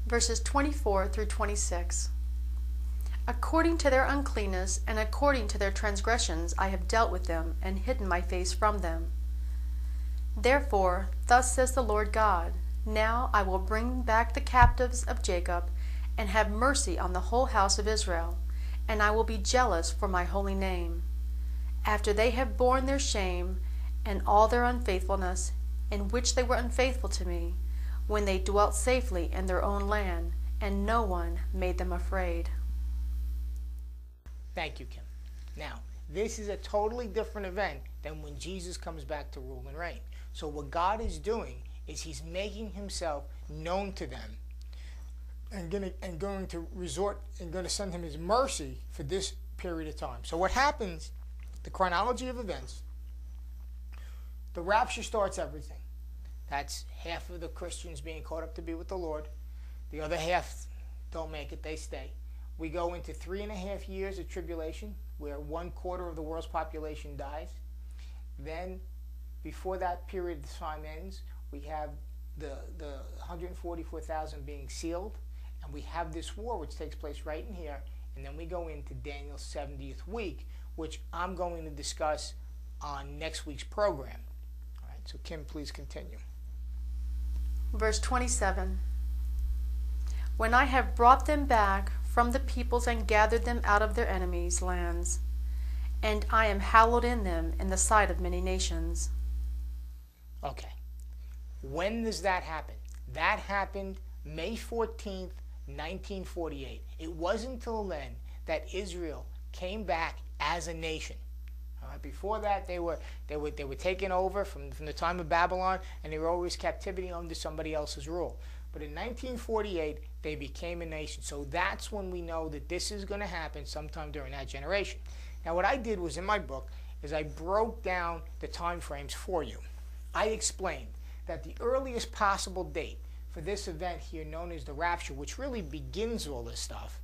Verses 24 through 26. According to their uncleanness and according to their transgressions I have dealt with them, and hidden my face from them. Therefore, thus says the Lord God, now I will bring back the captives of Jacob, and have mercy on the whole house of Israel, and I will be jealous for my holy name. After they have borne their shame, and all their unfaithfulness, in which they were unfaithful to me, when they dwelt safely in their own land, and no one made them afraid. Thank you, Kim. Now, this is a totally different event than when Jesus comes back to rule and reign. So what God is doing is he's making himself known to them and going to send him his mercy for this period of time. So what happens, the chronology of events, the rapture starts everything. That's half of the Christians being caught up to be with the Lord. The other half don't make it, they stay. We go into 3.5 years of tribulation, where 1/4 of the world's population dies. Then, before that period of time ends, we have the 144,000 being sealed, and we have this war which takes place right in here, and then we go into Daniel's 70th week, which I'm going to discuss on next week's program. All right, so Kim, please continue. Verse 27. When I have brought them back from the peoples and gathered them out of their enemies' lands, and I am hallowed in them in the sight of many nations. Okay. When does that happen? That happened May 14th, 1948. It wasn't until then that Israel came back as a nation. All right. Before that, they were taken over from the time of Babylon, and they were always captivity under somebody else's rule. But in 1948, they became a nation. So that's when we know that this is going to happen sometime during that generation. Now, what I did was, in my book, is I broke down the time frames for you. I explained that the earliest possible date for this event here, known as the rapture, which really begins all this stuff,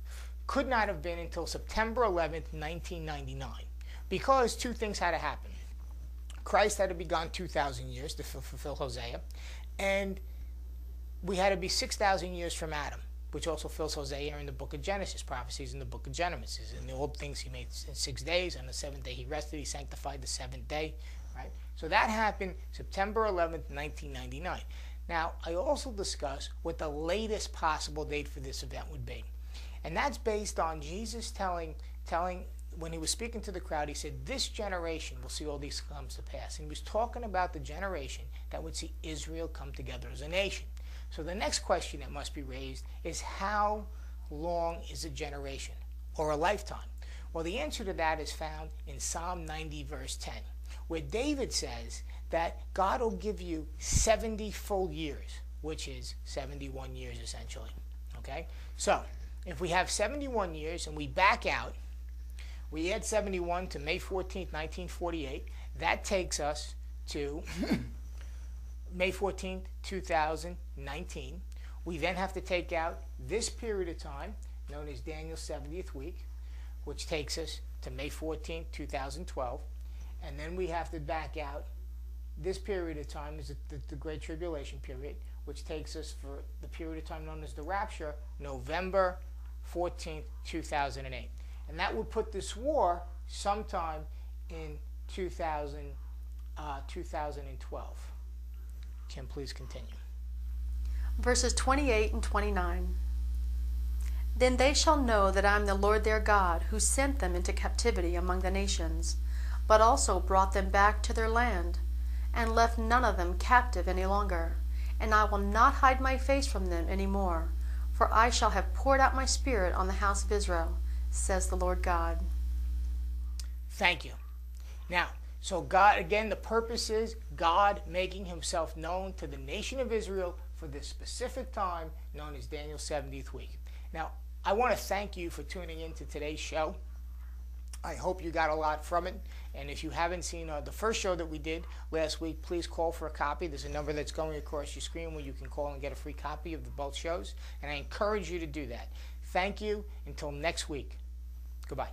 could not have been until September 11th, 1999. Because two things had to happen. Christ had to be gone 2,000 years to fulfill Hosea, and we had to be 6,000 years from Adam, which also fills Hosea in the book of Genesis, prophecies in the book of Genesis. And the old things he made in 6 days. On the seventh day he rested. He sanctified the seventh day. Right? So that happened September 11th, 1999. Now, I also discuss what the latest possible date for this event would be. And that's based on Jesus telling when he was speaking to the crowd, he said, this generation will see all these comes to pass. And he was talking about the generation that would see Israel come together as a nation. So the next question that must be raised is, how long is a generation or a lifetime? Well, the answer to that is found in Psalm 90, verse 10, where David says that God will give you 70 full years, which is 71 years essentially. Okay? So if we have 71 years and we back out, we add 71 to May 14th, 1948, that takes us to May 14th, 2019. We then have to take out this period of time, known as Daniel's 70th week, which takes us to May 14th, 2012. And then we have to back out this period of time, is the Great Tribulation period, which takes us for the period of time known as the Rapture, November 14th, 2008. And that would put this war sometime in 2012. Kim, please continue. Verses 28 and 29. Then they shall know that I am the Lord their God, who sent them into captivity among the nations, but also brought them back to their land, and left none of them captive any longer. And I will not hide my face from them any more, for I shall have poured out my spirit on the house of Israel, says the Lord God. Thank you. Now, so God, again, the purpose is God making himself known to the nation of Israel for this specific time known as Daniel's 70th week. Now, I want to thank you for tuning in to today's show. I hope you got a lot from it. And if you haven't seen the first show that we did last week, please call for a copy. There's a number that's going across your screen where you can call and get a free copy of both shows. And I encourage you to do that. Thank you. Until next week. Goodbye.